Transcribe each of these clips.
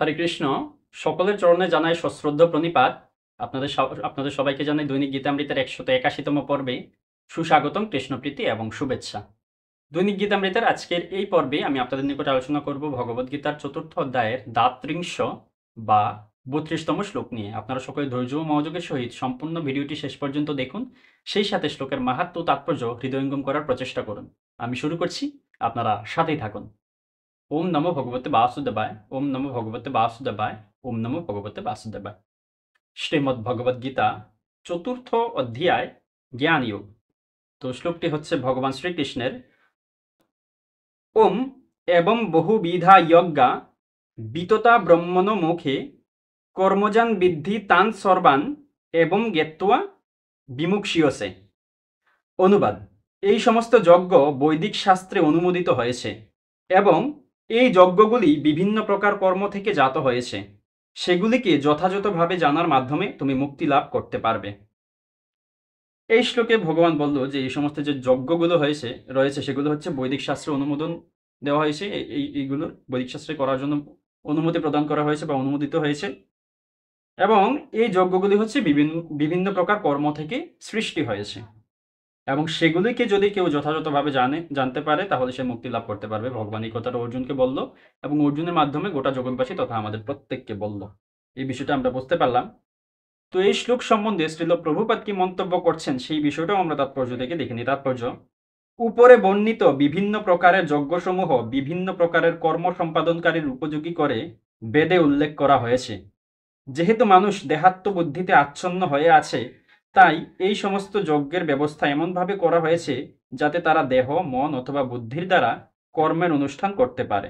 হরে কৃষ্ণ। সকলের চরণে জানাই সশ্রদ্ধ প্রণিপাত। আপনাদের সবাইকে জানাই দৈনিক গীতামৃতের 181তম পর্বে সুস্বাগতম, কৃষ্ণপ্রীতি এবং শুভেচ্ছা। দৈনিক গীতামৃতের আজকের এই পর্বে আমি আপনাদের নিকট আলোচনা করব ভগবদ্গীতার 4র্থ অধ্যায়ের দ্বাত্রিংশ বা 32তম শ্লোক নিয়ে। আপনারা সকলে ধৈর্য ও মনোযোগের সহিত সম্পূর্ণ ভিডিওটি শেষ পর্যন্ত দেখুন, সেই সাথে শ্লোকের মাহাত্ম্য ও তাৎপর্য হৃদয়ঙ্গম করার প্রচেষ্টা করুন। আমি শুরু করছি, আপনারা সাথেই থাকুন। ওম নমো ভগবতে বাসুদেবায়, ওম নমো ভগবতে বাসুদেবায়, ওম নমো ভগবতে বাসুদেবায়। শ্রীমদ্ ভগবদ গীতা 4র্থ অধ্যায় জ্ঞান যোগ। তো শ্লোকটি হচ্ছে ভগবান শ্রীকৃষ্ণের। ওম এবং বহুবিধা যজ্ঞা বিততা ব্রহ্মণ মুখে কর্মজান বিদ্ধি তান সর্বান এবং জ্ঞাত্বা বিমুক্ষীয়সে। অনুবাদ: এই সমস্ত যজ্ঞ বৈদিক শাস্ত্রে অনুমোদিত হয়েছে এবং এই যজ্ঞগুলি বিভিন্ন প্রকার কর্ম থেকে জাত হয়েছে। সেগুলিকে যথাযথভাবে জানার মাধ্যমে তুমি মুক্তি লাভ করতে পারবে। এই শ্লোকে ভগবান বলল যে এই সমস্ত যে যজ্ঞগুলো রয়েছে সেগুলো হচ্ছে বৈদিক শাস্ত্রে অনুমোদন দেওয়া হয়েছে। এইগুলো বৈদিক শাস্ত্রে করার জন্য অনুমতি প্রদান করা হয়েছে বা অনুমোদিত হয়েছে, এবং এই যজ্ঞগুলি হচ্ছে বিভিন্ন বিভিন্ন প্রকার কর্ম থেকে সৃষ্টি হয়েছে, এবং সেগুলিকে যদি কেউ যথাযথভাবে জানতে পারে তাহলে সে মুক্তি লাভ করতে পারবে। ভগবান এই কথাটা অর্জুনকে বলল এবং অর্জুনের মাধ্যমে গোটা জগৎবাসী তথা আমাদের প্রত্যেককে বলল। এই বিষয়টা আমরা বুঝতে পারলাম। তো এই শ্লোক সম্বন্ধে শ্রীল প্রভুপাদ কি মন্তব্য করছেন সেই বিষয়টাও আমরা তাৎপর্য থেকে দেখে নিই। তাৎপর্য: উপরে বর্ণিত বিভিন্ন প্রকারের যজ্ঞসমূহ বিভিন্ন প্রকারের কর্ম সম্পাদনকারীর উপযোগী করে বেদে উল্লেখ করা হয়েছে। যেহেতু মানুষ দেহাত্মবুদ্ধিতে আচ্ছন্ন হয়ে আছে, তাই এই সমস্ত যজ্ঞের ব্যবস্থা এমনভাবে করা হয়েছে যাতে তারা দেহ, মন অথবা বুদ্ধির দ্বারা কর্মের অনুষ্ঠান করতে পারে।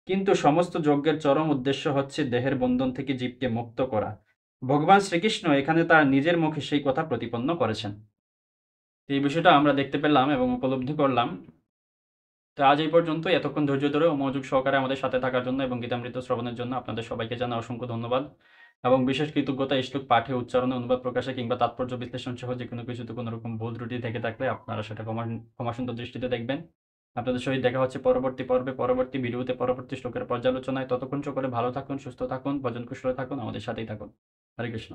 কিন্তু সমস্ত যজ্ঞের চরম উদ্দেশ্য হচ্ছে দেহের বন্ধন থেকে জীবকে মুক্ত করা। ভগবান শ্রীকৃষ্ণ এখানে তার নিজের মুখে সেই কথা প্রতিপন্ন করেছেন। এই বিষয়টা আমরা দেখতে পেলাম এবং উপলব্ধি করলাম। তো আজ এই পর্যন্ত। এতক্ষণ ধৈর্য ধরে ও মনোযোগ সহকারে আমাদের সাথে থাকার জন্য এবং গীতামৃত শ্রবণের জন্য আপনাদের সবাইকে জানাই অসংখ্য ধন্যবাদ এবং বিশেষ কৃতজ্ঞতা এই শ্লোক পাঠে, উচ্চারণে, অনুবাদ প্রকাশে কিংবা তাৎপর্য বিশ্লেষণ সহ যে কোনো কিছুতে কোনো রকম ভুল ত্রুটি থেকে থাকলে আপনারা সেটা ক্ষমাসুন্দর দৃষ্টিতে দেখবেন। আপনাদের সহিত দেখা হচ্ছে পরবর্তী পর্বে, পরবর্তী ভিডিওতে, পরবর্তী শ্লোকের পর্যালোচনায়। ততক্ষণ সকলে ভালো থাকুন, সুস্থ থাকুন, ভজন কুশলে থাকুন, আমাদের সাথেই থাকুন। হরে কৃষ্ণ।